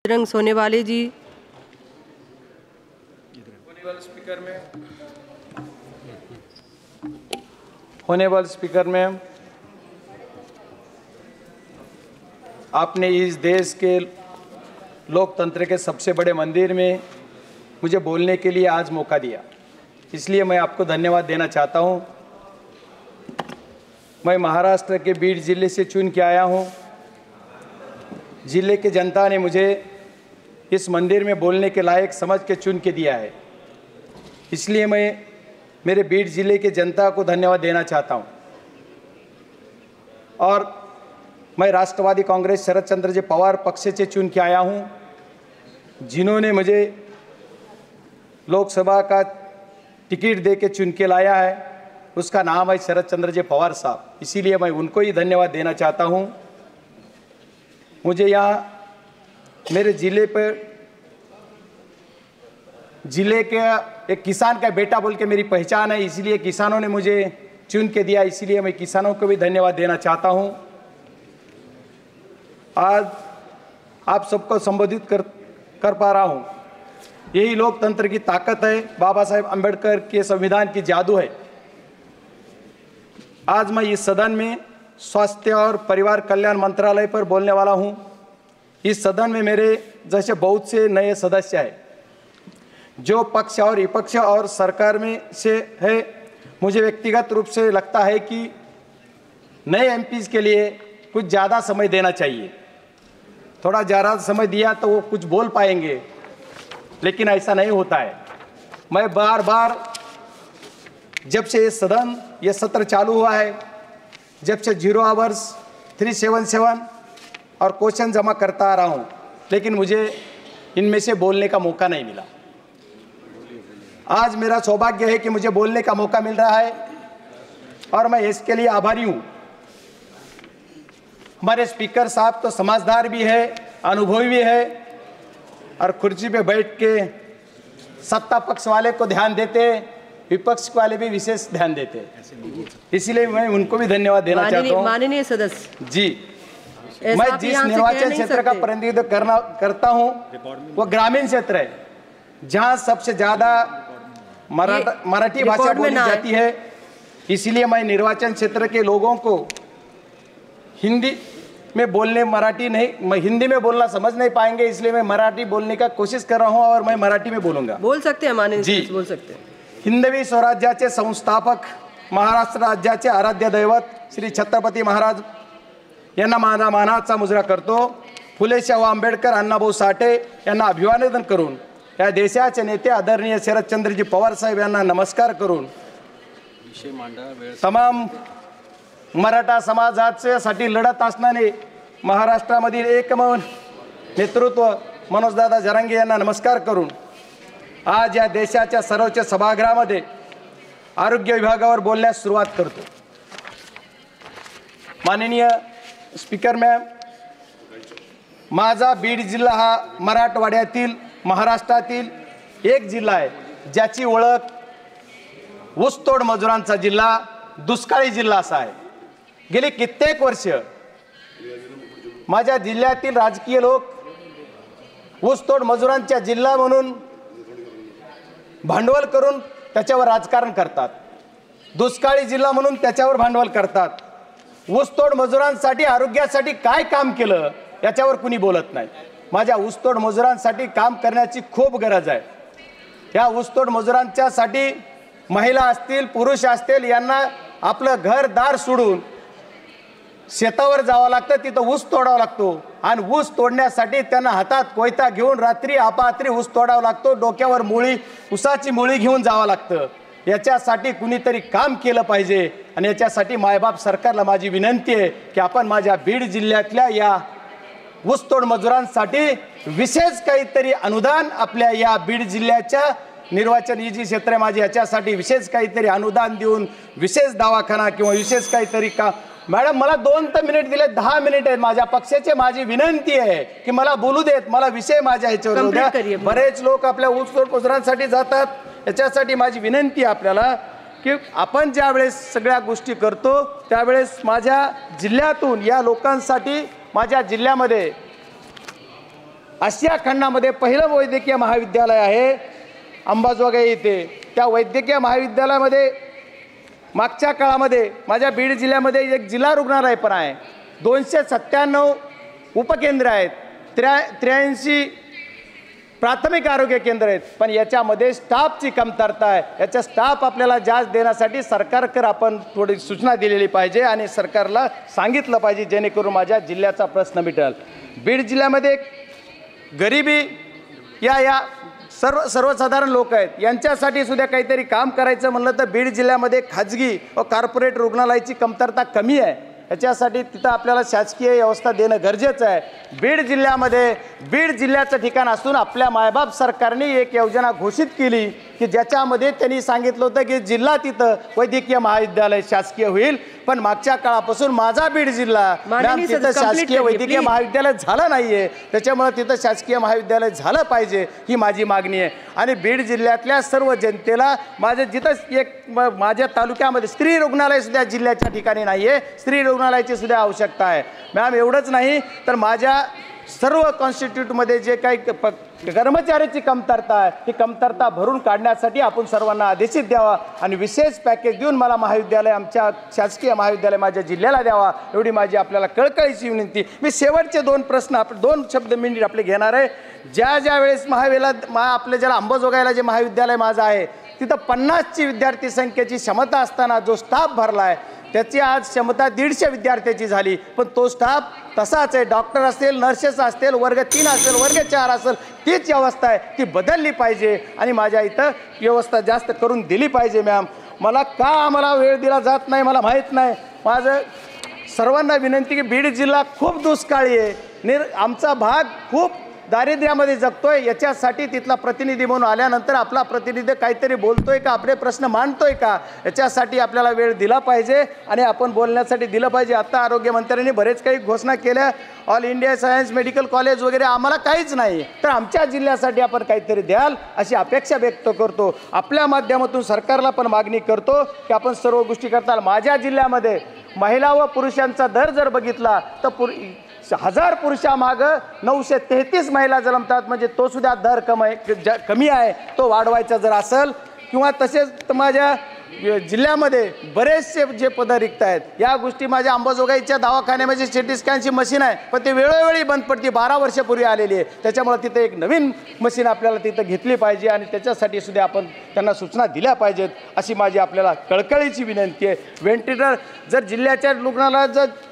बजरंग सोनेवाले जी। होनेबल speaker में आपने इस देश के लोकतंत्र के सबसे बड़े मंदिर में मुझे बोलने के लिए आज मौका दिया, इसलिए मैं आपको धन्यवाद देना चाहता हूं। मैं महाराष्ट्र के बीड जिले से चुन के आया हूं। जिले की जनता ने मुझे इस मंदिर में बोलने के लायक समझ के चुन के दिया है, इसलिए मैं मेरे बीड जिले के जनता को धन्यवाद देना चाहता हूं। और मैं राष्ट्रवादी कांग्रेस शरद चंद्र जी पवार पक्ष से चुन के आया हूं, जिन्होंने मुझे लोकसभा का टिकट दे के चुन के लाया है। उसका नाम है शरद चंद्र जी पवार साहब, इसीलिए मैं उनको ही धन्यवाद देना चाहता हूं। मुझे यहाँ मेरे जिले के एक किसान का बेटा बोल के मेरी पहचान है, इसीलिए किसानों ने मुझे चुन के दिया, इसीलिए मैं किसानों को भी धन्यवाद देना चाहता हूं। आज आप सबको संबोधित कर पा रहा हूं, यही लोकतंत्र की ताकत है, बाबा साहेब अंबेडकर के संविधान की जादू है। आज मैं इस सदन में स्वास्थ्य और परिवार कल्याण मंत्रालय पर बोलने वाला हूं। इस सदन में मेरे जैसे बहुत से नए सदस्य हैं, जो पक्ष और विपक्ष और सरकार में से है। मुझे व्यक्तिगत रूप से लगता है कि नए एमपीज के लिए कुछ ज़्यादा समय देना चाहिए। थोड़ा ज़्यादा समय दिया तो वो कुछ बोल पाएंगे, लेकिन ऐसा नहीं होता है। मैं बार बार जब से ये सत्र चालू हुआ है, जब से 0 आवर्स 377 और क्वेश्चन जमा करता आ रहा हूँ, लेकिन मुझे इनमें से बोलने का मौका नहीं मिला। आज मेरा सौभाग्य है कि मुझे बोलने का मौका मिल रहा है और मैं इसके लिए आभारी हूँ। हमारे स्पीकर साहब तो समझदार भी है, अनुभवी भी है और कुर्सी पे बैठ के सत्ता पक्ष वाले को ध्यान देते, विपक्ष वाले भी विशेष ध्यान देते, इसलिए मैं उनको भी धन्यवाद देना चाहता हूँ। माननीय सदस्य जी, मैं जिस निर्वाचन क्षेत्र का प्रतिनिधित्व करता हूँ वो ग्रामीण क्षेत्र है, जहाँ सबसे ज्यादा मराठी भाषा बोली जाती है। इसीलिए मैं निर्वाचन क्षेत्र के लोगों को हिंदी में बोलने, हिंदी में बोलना समझ नहीं पाएंगे, इसलिए मैं मराठी बोलने का कोशिश कर रहा हूँ और मैं मराठी में बोलूंगा। बोल सकते हैं माननीय जी, बोल सकते हैं। हिंदवी स्वराज्याचे संस्थापक, महाराष्ट्र राज्याचे आराध्य दैवत श्री छत्रपती महाराज यांना माझा मानाचा मुजरा करतो। फुले शाहू आंबेडकर, अण्णाभाऊ साठे यांना अभिवादन करून, या देशाचे नेते आदरणीय शरदचंद्रजी पवार साहेब यांना नमस्कार करून, तमाम मराठा समाजासाठी लढत असणारे महाराष्ट्रामधील एकमेव नेतृत्व मनोजदादा जरांगे यांना नमस्कार करून, आज या देशाच्या सर्वोच्च सभागृहामध्ये आरोग्य विभागावर बोलण्यास सुरुवात करतो। माननीय स्पीकर मॅम, माझा बीड जिल्हा हा मराठवाड्यातील, महाराष्ट्रातील एक जिल्हा आहे, ज्याची ओळख ऊसतोड मजुरांचा जिल्हा, दुष्काळी जिल्हा असा आहे। गेली कित्येक वर्ष माझ्या जिल्ह्यातील राजकीय लोक ऊसतोड मजुरांचा जिल्हा म्हणून भांडवल करून त्याच्यावर राजकारण करतात, दुष्काळी जिल्हा म्हणून त्याच्यावर भांडवल करतात। ऊसतोड मजुरांसाठी, आरोग्यासाठी काय काम केलं याच्यावर कुणी बोलत नाही। माझ्या ऊसतोड मजुरांसाठी काम करण्याची खूप गरज आहे। या ऊसतोड मजुरांच्यासाठी महिला असतील, पुरुष असतील, यांना आपलं घरदार सोडून शेतावर जावं लागतं, तिथं ऊस तोडावा लागतो आणि ऊस तोडण्यासाठी त्यांना हातात कोयता घेऊन रात्री अपात्री ऊस तोडावा लागतो, डोक्यावर मुळी, ऊसाची मुळी घेऊन जावं लागतं। याच्यासाठी कुणीतरी काम केलं पाहिजे आणि याच्यासाठी मायबाप सरकारला माझी विनंती आहे की आपण माझ्या बीड जिल्ह्यातल्या या ऊसतोड मजुरांसाठी विशेष काहीतरी अनुदान, आपल्या या बीड जिल्ह्याच्या निर्वाचन ही जी क्षेत्र आहे माझी, याच्यासाठी विशेष काहीतरी अनुदान देऊन विशेष दवाखाना किंवा विशेष काहीतरी का। मॅडम, मला 2 मिनिट दिले, 10 मिनिट आहेत माझ्या पक्षाचे, माझी विनंती आहे की मला बोलू देत, मला विषय माझ्या ह्याच्यावर द्या। बरेच लोक आपल्या ऊसतोड मजुरांसाठी जातात, याच्यासाठी माझी विनंती आहे आपल्याला की आपण ज्या वेळेस सगळ्या गोष्टी करतो त्यावेळेस माझ्या जिल्ह्यातून या लोकांसाठी, माझ्या जिल्ह्यामध्ये आशिया खंडामध्ये पहिलं वैद्यकीय महाविद्यालय आहे अंबाजोगाई येथे. त्या वैद्यकीय महाविद्यालयामध्ये मागच्या काळामध्ये माझ्या बीड जिल्ह्यामध्ये एक जिल्हा रुग्णालय पण आहे. 297 उपकेंद्र आहेत, 83 प्राथमिक आरोग्य केंद्र आहेत. पण याच्यामध्ये स्टाफची कमतरता आहे. याचा स्टाफ आपल्याला जास्त देण्यासाठी सरकारकडे आपण थोडी सूचना दिलेली पाहिजे आणि सरकारला सांगितलं पाहिजे, जेणेकरून माझ्या जिल्ह्याचा प्रश्न मिटेल. बीड जिल्ह्यामध्ये गरिबी या सर्वसाधारण लोक आहेत, यांच्यासाठी सुद्धा काहीतरी काम करायचं म्हणलं तर बीड जिल्ह्यामध्ये खाजगी व कॉर्पोरेट रुग्णालयाची कमतरता कमी आहे. याच्यासाठी तिथं आपल्याला शासकीय व्यवस्था देणं गरजेचं आहे. बीड जिल्ह्याचं ठिकाण असून आपल्या मायबाप सरकारने एक योजना घोषित केली की ज्याच्यामध्ये त्यांनी सांगितलं होतं की जिल्हा तिथं वैद्यकीय महाविद्यालय शासकीय होईल. पण मागच्या काळापासून माझा बीड जिल्हा तिथं शासकीय वैद्यकीय महाविद्यालय झालं नाहीये. त्याच्यामुळे तिथं शासकीय महाविद्यालय झालं पाहिजे ही माझी मागणी आहे. आणि बीड जिल्ह्यातल्या सर्व जनतेला माझ्या तालुक्यामध्ये स्त्री रुग्णालय सुद्धा जिल्ह्याच्या ठिकाणी नाहीये. स्त्री रुग्णालयाची सुद्धा आवश्यकता आहे मॅम. एवढंच नाही तर माझ्या सर्व कॉन्स्टिट्यूटमध्ये जे काही कर्मचाऱ्याची कमतरता आहे ती कमतरता भरून काढण्यासाठी आपण सर्वांना आदेशित द्यावा आणि विशेष पॅकेज देऊन मला महाविद्यालय, आमच्या शासकीय महाविद्यालय माझ्या जिल्ह्याला द्यावा, एवढी माझी आपल्याला कळकळीची विनंती. मी शेवटचे 2 प्रश्न 2 शब्द मिनिट आपले घेणार आहे. ज्या वेळेस आपल्या ज्याला अंबाजोगाईला जे महाविद्यालय माझं आहे तिथं 50ची विद्यार्थी संख्येची क्षमता असताना जो स्टाफ भरला आहे त्याची आज क्षमता 150 विद्यार्थ्याची झाली. पण तो स्टाफ तसाच आहे. डॉक्टर असतील, नर्सेस असतील, वर्ग 3 असेल, वर्ग 4 असेल, तीच व्यवस्था आहे, ती बदलली पाहिजे आणि माझ्या इथं व्यवस्था जास्त करून दिली पाहिजे मॅम. आम्हाला वेळ दिला जात नाही मला माहीत नाही. माझं सर्वांना विनंती की बीड जिल्हा खूप दुष्काळी आहे. आमचा भाग खूप दारिद्र्यामध्ये जगतोय. याच्यासाठी तिथला प्रतिनिधी म्हणून आल्यानंतर आपला प्रतिनिधी काहीतरी बोलतोय का, आपले प्रश्न मांडतोय का, याच्यासाठी आपल्याला वेळ दिला पाहिजे आणि आपण बोलण्यासाठी दिलं पाहिजे. आता आरोग्यमंत्र्यांनी बरेच काही घोषणा केल्या, all India science medical college वगैरे, आम्हाला काहीच नाही. तर आमच्या जिल्ह्यासाठी आपण काहीतरी द्याल अशी अपेक्षा व्यक्त करतो. आपल्या माध्यमातून सरकारला पण मागणी करतो की आपण सर्व गोष्टी करताल. माझ्या जिल्ह्यामध्ये महिला व पुरुषांचा दर जर बघितला तर 1000 पुरुषामागं 933 महिला जन्मतात. म्हणजे तो सुद्धा दर कमी आहे, तो वाढवायचा जर असेल. किंवा तसेच माझ्या जिल्ह्यामध्ये बरेचसे जे पद रिक्त आहेत, या गोष्टी माझ्या अंबाजोगाईच्या दवाखान्यामध्ये सिटी स्कॅनची मशीन आहे पण ते वेळोवेळी बंद पडते, 12 वर्षापूर्वी आलेली आहे. त्याच्यामुळे तिथे एक नवीन मशीन आपल्याला तिथं घेतली पाहिजे आणि त्याच्यासाठी सुद्धा आपण त्यांना सूचना दिल्या पाहिजेत अशी माझी आपल्याला कळकळीची विनंती आहे. व्हेंटिलेटर जर जिल्ह्याच्या रुग्णालयात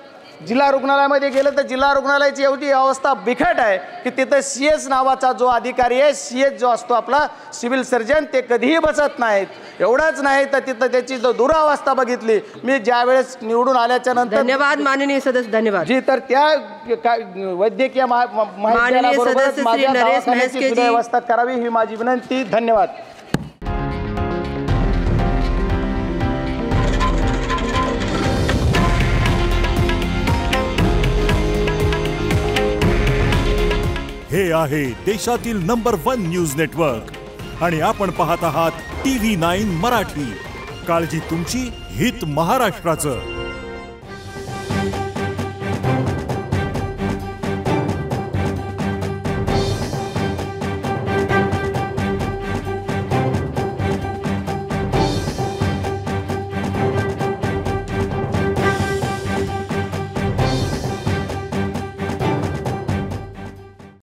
जिल्हा रुग्णालयामध्ये गेलं तर जिल्हा रुग्णालयाची एवढी अवस्था बिकट आहे की तिथं CS नावाचा जो अधिकारी आहे, CS जो असतो आपला सिव्हिल सर्जन, ते कधीही बसत नाहीत. एवढंच नाही तर तिथं त्याची जो दुरावस्था बघितली मी ज्यावेळेस निवडून आल्याच्या नंतर. धन्यवाद माननीय सदस्य, धन्यवाद जी. तर त्या वैद्यकीय महाविद्यालयाबरोबर माझ्या दवाखान्याची व्यवस्था करावी ही माझी विनंती. धन्यवाद. हे आहे देशातील नंबर 1 न्यूज नेटवर्क आणि आपण पाहत आहात TV9 मराठी. काळजी तुमची, हित महाराष्ट्राचं.